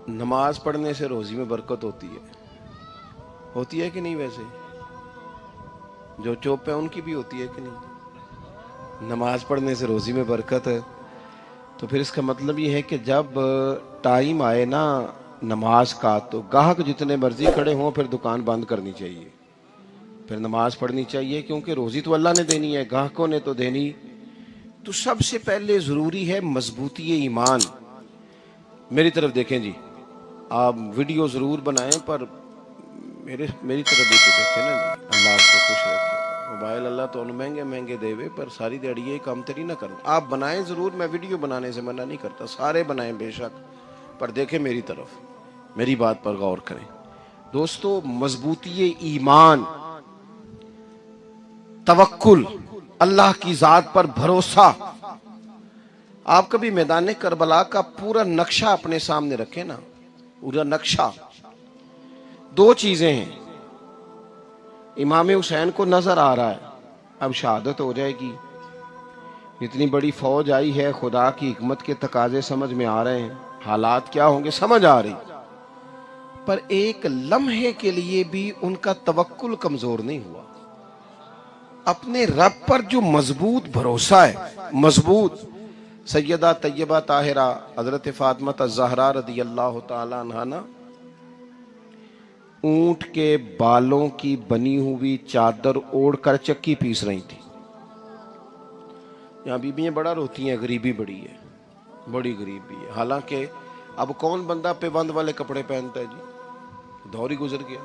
نماز پڑھنے سے روزی میں برکت ہوتی ہے کہ نہیں؟ ویسے جو چوپ ہے ان کی بھی ہوتی ہے کہ نہیں؟ نماز پڑھنے سے روزی میں برکت ہے تو پھر اس کا مطلب یہ ہے کہ جب ٹائم آئے نا نماز کا تو گاہک جتنے مرضی کھڑے ہوں پھر دکان بند کرنی چاہیے، پھر نماز پڑھنی چاہیے، کیونکہ روزی تو اللہ نے دینی ہے، گاہکوں نے تو دینی۔ تو سب سے پہلے ضروری ہے مضبوطی ایمان۔ میری طرف دیکھیں جی، آپ ویڈیو ضرور بنائیں پر میری طرف بھی تو دیکھیں نا جی۔ اللہ آپ کو خوش رکھے۔ موبائل اللہ تو مہنگے مہنگے دے وے پر ساری دیڑی یہ کام تری نہ کروں۔ آپ بنائیں ضرور، میں ویڈیو بنانے سے منع نہیں کرتا، سارے بنائیں بے شک، پر دیکھیں میری طرف، میری بات پر غور کریں۔ دوستو، مضبوطی ایمان، توکل، اللہ کی ذات پر بھروسہ۔ آپ کبھی میدان کربلا کا پورا نقشہ اپنے سامنے رکھیں نا، پورا نقشہ۔ دو چیزیں ہیں، امام حسین کو نظر آ رہا ہے اب شہادت ہو جائے گی، اتنی بڑی فوج آئی ہے، خدا کی حکمت کے تقاضے سمجھ میں آ رہے ہیں، حالات کیا ہوں گے سمجھ آ رہی، پر ایک لمحے کے لیے بھی ان کا توکل کمزور نہیں ہوا۔ اپنے رب پر جو مضبوط بھروسہ ہے، مضبوط۔ سیدہ طیبہ طاہرہ حضرت فاطمہ الزہرا رضی اللہ تعالی عنہا نا اونٹ کے بالوں کی بنی ہوئی چادر اوڑھ کر چکی پیس رہی تھی۔ یہاں بیویاں بڑا روتی ہیں، غریبی بڑی ہے، بڑی غریبی ہے، حالانکہ اب کون بندہ پیوند والے کپڑے پہنتا ہے جی، دور ہی گزر گیا۔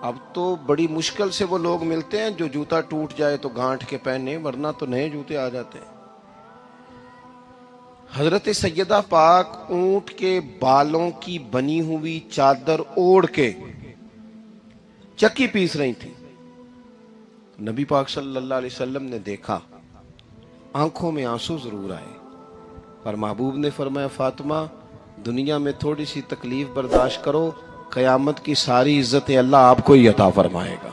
اب تو بڑی مشکل سے وہ لوگ ملتے ہیں جو جوتا ٹوٹ جائے تو گانٹھ کے پہنے، ورنہ تو نئے جوتے آ جاتے ہیں۔ حضرت سیدہ پاک اونٹ کے بالوں کی بنی ہوئی چادر اوڑھ کے چکی پیس رہی تھی۔ نبی پاک صلی اللہ علیہ وسلم نے دیکھا، آنکھوں میں آنسو ضرور آئے، پر محبوب نے فرمایا فاطمہ دنیا میں تھوڑی سی تکلیف برداشت کرو، قیامت کی ساری عزتیں اللہ آپ کو ہی عطا فرمائے گا۔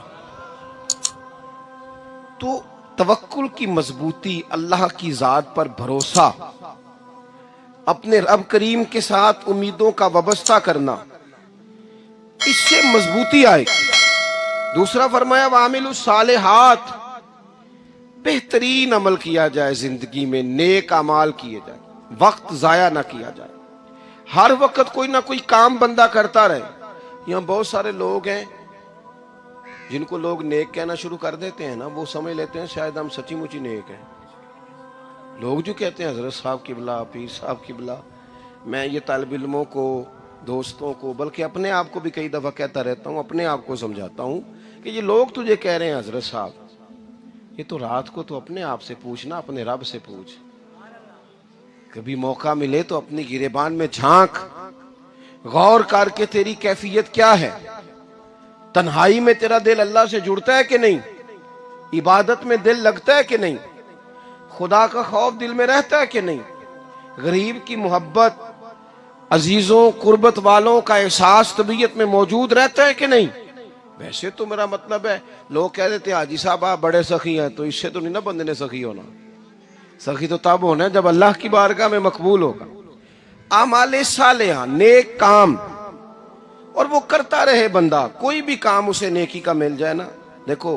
تو توکل کی مضبوطی، اللہ کی ذات پر بھروسہ، اپنے رب کریم کے ساتھ امیدوں کا وابستہ کرنا، اس سے مضبوطی آئے گی۔ دوسرا فرمایا وَعَمِلُوا الصَّالِحَاتِ، بہترین عمل کیا جائے زندگی میں، نیک اعمال کیے جائے، وقت ضائع نہ کیا جائے، ہر وقت کوئی نہ کوئی کام بندہ کرتا رہے۔ یہاں بہت سارے لوگ ہیں جن کو لوگ نیک کہنا شروع کر دیتے ہیں نا، وہ سمجھ لیتے ہیں شاید ہم سچی مچی نیک ہیں۔ لوگ جو کہتے ہیں حضرت صاحب قبلہ، پیر صاحب قبلہ، میں یہ طالب علموں کو، دوستوں کو، بلکہ اپنے آپ کو بھی کئی دفعہ کہتا رہتا ہوں، اپنے آپ کو سمجھاتا ہوں کہ یہ لوگ تجھے کہہ رہے ہیں حضرت صاحب، یہ تو رات کو تو اپنے آپ سے پوچھنا، اپنے رب سے پوچھ۔ کبھی موقع ملے تو اپنی گریبان میں جھانک، غور کر کے تیری کیفیت کیا ہے، تنہائی میں تیرا دل اللہ سے جڑتا ہے کہ نہیں، عبادت میں دل لگتا ہے کہ نہیں، خدا کا خوف دل میں رہتا ہے کہ نہیں، غریب کی محبت، عزیزوں قربت والوں کا احساس طبیعت میں موجود رہتا ہے کہ نہیں۔ ویسے تو میرا مطلب ہے، لوگ کہہ دیتے ہیں حاجی صاحب آپ بڑے سخی ہیں، تو اس سے تو نہیں نا بندے نے سخی ہونا، سخی تو تب ہونا ہے جب اللہ کی بارگاہ میں مقبول ہوگا۔ اعمال صالحہ، نیک کام، اور وہ کرتا رہے بندہ، کوئی بھی کام اسے نیکی کا مل جائے نا۔ دیکھو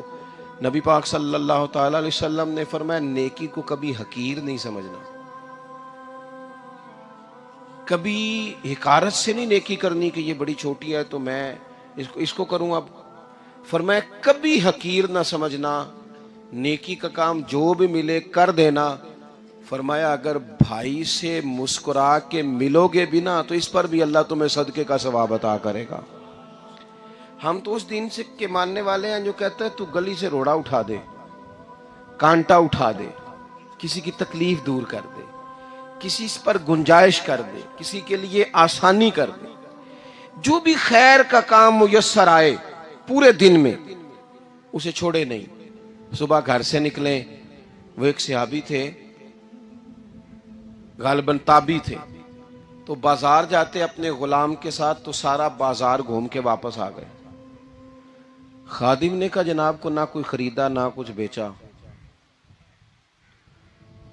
نبی پاک صلی اللہ تعالی علیہ وسلم نے فرمایا نیکی کو کبھی حقیر نہیں سمجھنا، کبھی حقارت سے نہیں نیکی کرنی کہ یہ بڑی چھوٹی ہے تو میں اس کو کروں۔ اب فرمایا کبھی حقیر نہ سمجھنا، نیکی کا کام جو بھی ملے کر دینا۔ فرمایا اگر بھائی سے مسکرا کے ملو گے بھی نا تو اس پر بھی اللہ تمہیں صدقے کا ثواب عطا کرے گا۔ ہم تو اس دین سے کے ماننے والے ہیں جو کہتے ہیں تو گلی سے روڑا اٹھا دے، کانٹا اٹھا دے، کسی کی تکلیف دور کر دے، کسی پر گنجائش کر دے، کسی کے لیے آسانی کر دے، جو بھی خیر کا کام میسر آئے پورے دن میں اسے چھوڑے نہیں۔ صبح گھر سے نکلیں، وہ ایک صحابی تھے، غالباً تابعی تھے، تو بازار جاتے اپنے غلام کے ساتھ تو سارا بازار گھوم کے واپس آ گئے۔ خادم نے کہا جناب کو نہ کوئی خریدا نہ کچھ بیچا۔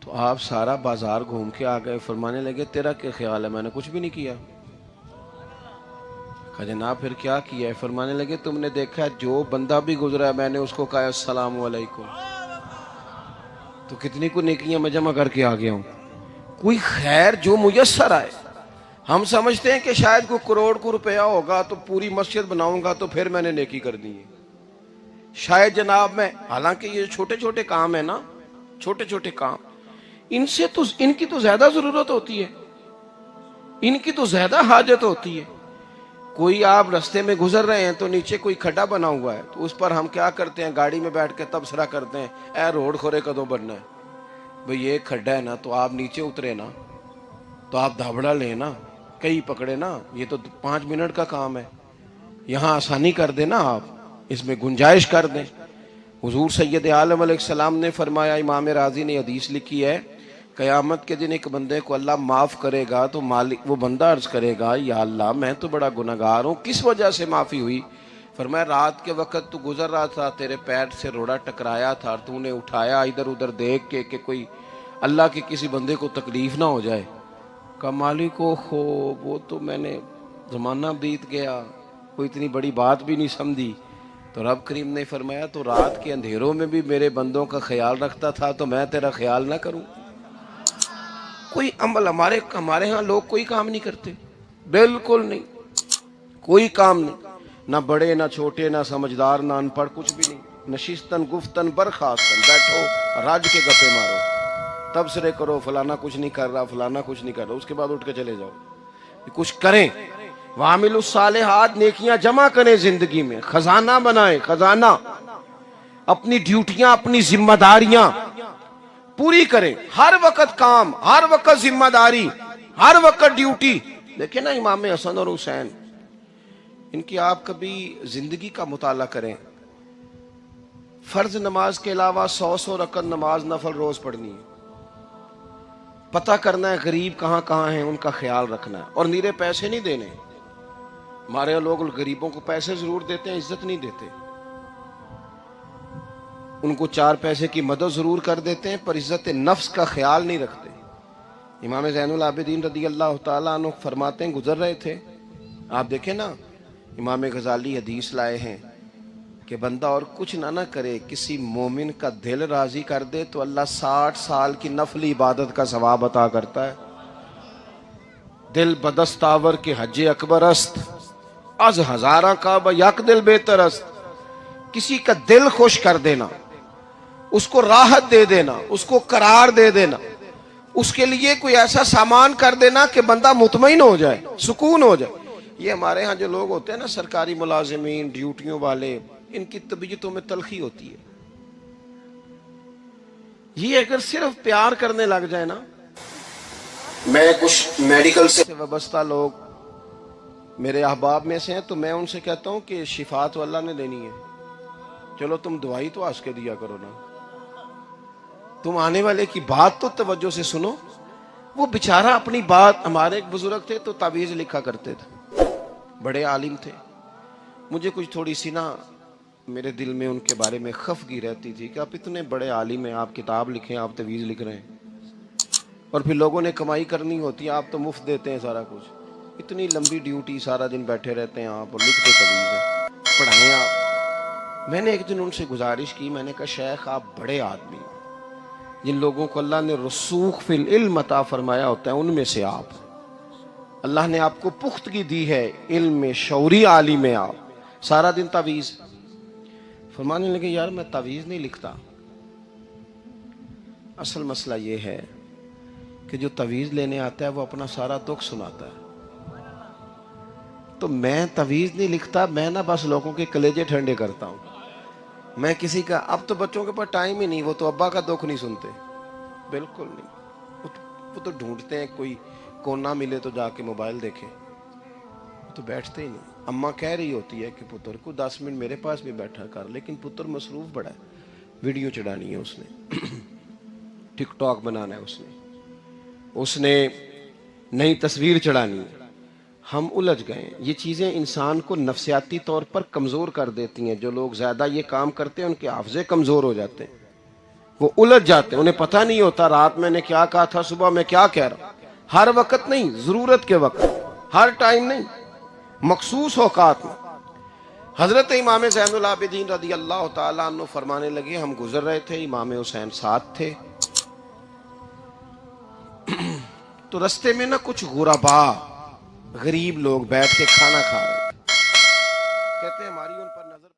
تو آپ سارا بازار گھوم کے آ گئے. فرمانے لگے تیرا کیا خیال ہے؟ میں نے کچھ بھی نہیں کیا. کہا جناب پھر کیا کیا ہے؟ فرمانے لگے تم نے دیکھا جو بندہ بھی گزرا ہے میں نے اس کو کہا السلام علیکم. تو کتنی کو نیکیاں میں جمع کر کے آ گیا ہوں. کوئی خیر جو میسر آئے. ہم سمجھتے ہیں کہ شاید کوئی کروڑ کو روپیہ ہوگا تو پوری مسجد بناؤں گا تو پھر میں نے نیکی کر دی ہے. شاید جناب میں، حالانکہ یہ چھوٹے چھوٹے کام ہیں نا، چھوٹے چھوٹے کام، ان کی تو زیادہ ضرورت ہوتی ہے، ان کی تو زیادہ حاجت ہوتی ہے. کوئی آپ رستے میں گزر رہے ہیں تو نیچے کوئی کھڈا بنا ہوا ہے تو اس پر ہم کیا کرتے ہیں؟ گاڑی میں بیٹھ کے تبصرہ کرتے ہیں اے روڈ کھورے کدوں بننا ہے. بھئی یہ کھڈا ہے نا تو آپ نیچے اترے نا، تو آپ دھابڑا لیں نا، کئی پکڑے نا. یہ تو 5 منٹ کا کام ہے، یہاں آسانی کر دیں نا، آپ اس میں گنجائش کر دیں. حضور سید عالم علیہ السلام نے فرمایا، امام راضی نے حدیث لکھی ہے، قیامت کے دن ایک بندے کو اللہ معاف کرے گا تو مالک وہ بندہ عرض کرے گا یا اللہ میں تو بڑا گنہگار ہوں، کس وجہ سے معافی ہوئی؟ فرمایا رات کے وقت تو گزر رہا تھا، تیرے پیر سے روڑا ٹکرایا تھا اور تو نے اٹھایا ادھر ادھر دیکھ کے کہ کوئی اللہ کے کسی بندے کو تکلیف نہ ہو جائے. کہ مالک کو وہ تو میں نے زمانہ بیت گیا، کوئی اتنی بڑی بات بھی نہیں سمجھی. تو رب کریم نے فرمایا تو رات کے اندھیروں میں بھی میرے بندوں کا خیال رکھتا تھا تو میں تیرا خیال نہ کروں؟ کوئی عمل ہمارے ہاں لوگ کوئی کام نہیں کرتے، بالکل نہیں، کوئی کام نہیں، نہ بڑے نہ چھوٹے نہ سمجھدار نہ ان پڑھ، کچھ بھی نہیں. نشستن گفتن برخاستن، بیٹھو راج کے گپے مارو، تبصرے کرو فلانا کچھ نہیں کر رہا، فلانا کچھ نہیں کر رہا، اس کے بعد اٹھ کے چلے جاؤ. کچھ کریں، وعاملوا الصالحات، نیکیاں جمع کریں زندگی میں، خزانہ بنائیں، خزانہ. اپنی ڈیوٹیاں اپنی ذمہ داریاں پوری کریں، ہر وقت کام، ہر وقت ذمہ داری، ہر وقت ڈیوٹی. دیکھیں نا امام حسن اور حسین، ان کی آپ کبھی زندگی کا مطالعہ کریں. فرض نماز کے علاوہ 100 رکعت نماز نفل روز پڑھنی ہے. پتہ کرنا ہے غریب کہاں کہاں ہیں، ان کا خیال رکھنا ہے، اور نیرے پیسے نہیں دینے. ہمارے یہاں لوگ غریبوں کو پیسے ضرور دیتے ہیں، عزت نہیں دیتے. ان کو 4 پیسے کی مدد ضرور کر دیتے ہیں پر عزت نفس کا خیال نہیں رکھتے. امام زین العابدین رضی اللہ تعالیٰ عنہ فرماتے ہیں، گزر رہے تھے، آپ دیکھیں نا، امام غزالی حدیث لائے ہیں کہ بندہ اور کچھ نہ کرے، کسی مومن کا دل راضی کر دے تو اللہ 60 سال کی نفلی عبادت کا ثواب عطا کرتا ہے. دل بدستاور کے حج اکبر است، از ہزاراں کعبہ یک دل بہتر است. کسی کا دل خوش کر دینا، اس کو راحت دے دینا، اس کو قرار دے دینا، اس کے لیے کوئی ایسا سامان کر دینا کہ بندہ مطمئن ہو جائے، سکون ہو جائے. یہ ہمارے ہاں جو لوگ ہوتے ہیں نا، سرکاری ملازمین، ڈیوٹیوں والے، ان کی طبیعتوں میں تلخی ہوتی ہے. یہ اگر صرف پیار کرنے لگ جائے نا، میں کچھ میڈیکل سے وابستہ لوگ میرے احباب میں سے ہیں تو میں ان سے کہتا ہوں کہ شفا تو اللہ نے دینی ہے، چلو تم دوائی تو آج کے دیا کرو نا، تم آنے والے کی بات تو توجہ سے سنو. وہ بیچارہ اپنی بات، ہمارے ایک بزرگ تھے تو تعویذ لکھا کرتے تھے، بڑے عالم تھے. مجھے کچھ تھوڑی سی نا میرے دل میں ان کے بارے میں خفگی رہتی تھی کہ آپ اتنے بڑے عالم ہیں، آپ کتاب لکھیں، آپ تعویذ لکھ رہے ہیں، اور پھر لوگوں نے کمائی کرنی ہوتی ہے، آپ تو مفت دیتے ہیں سارا کچھ. اتنی لمبی ڈیوٹی، سارا دن بیٹھے رہتے ہیں آپ اور لکھتے تعویذ ہیں، پڑھائیں آپ. میں نے ایک دن ان سے گزارش کی، میں نے کہا شیخ آپ بڑے آدمی ہیں، جن لوگوں کو اللہ نے رسوخ فی العلم عطا فرمایا ہوتا ہے ان میں سے آپ، اللہ نے آپ کو پختگی دی ہے علم میں، شعوری عالم میں، آپ سارا دن تعویذ. فرمانے لگے یار میں تعویذ نہیں لکھتا، اصل مسئلہ یہ ہے کہ جو تعویذ لینے آتا ہے وہ اپنا سارا دکھ سناتا ہے. تو میں تعویذ نہیں لکھتا، میں نا بس لوگوں کے کلیجے ٹھنڈے کرتا ہوں. میں کسی کا، اب تو بچوں کے پاس ٹائم ہی نہیں، وہ تو ابا کا دکھ نہیں سنتے، بالکل نہیں. وہ تو ڈھونڈتے ہیں کوئی کونا ملے تو جا کے موبائل دیکھے، وہ تو بیٹھتے ہی نہیں. اماں کہہ رہی ہوتی ہے کہ پتر کو 10 منٹ میرے پاس بھی بیٹھا کر، لیکن پتر مصروف بڑا ہے، ویڈیو چڑھانی ہے اس نے، ٹک ٹاک بنانا ہے اس نے نئی تصویر چڑھانی ہے. ہم الجھ گئے. یہ چیزیں انسان کو نفسیاتی طور پر کمزور کر دیتی ہیں. جو لوگ زیادہ یہ کام کرتے ہیں ان کے حافظے کمزور ہو جاتے ہیں. وہ الجھ جاتے ہیں، انہیں پتہ نہیں ہوتا رات میں نے کیا کہا تھا، صبح میں کیا کہہ رہا ہوں۔ ہر وقت نہیں، ضرورت کے وقت، ہر ٹائم نہیں، مخصوص اوقات میں۔ حضرت امام زین العابدین رضی اللہ تعالیٰ عنہ فرمانے لگے، ہم گزر رہے تھے، امام حسین ساتھ تھے، تو رستے میں نا کچھ غربا، غریب لوگ بیٹھ کے کھانا کھا رہے تھے، کہتے ہیں ہماری ان پر نظر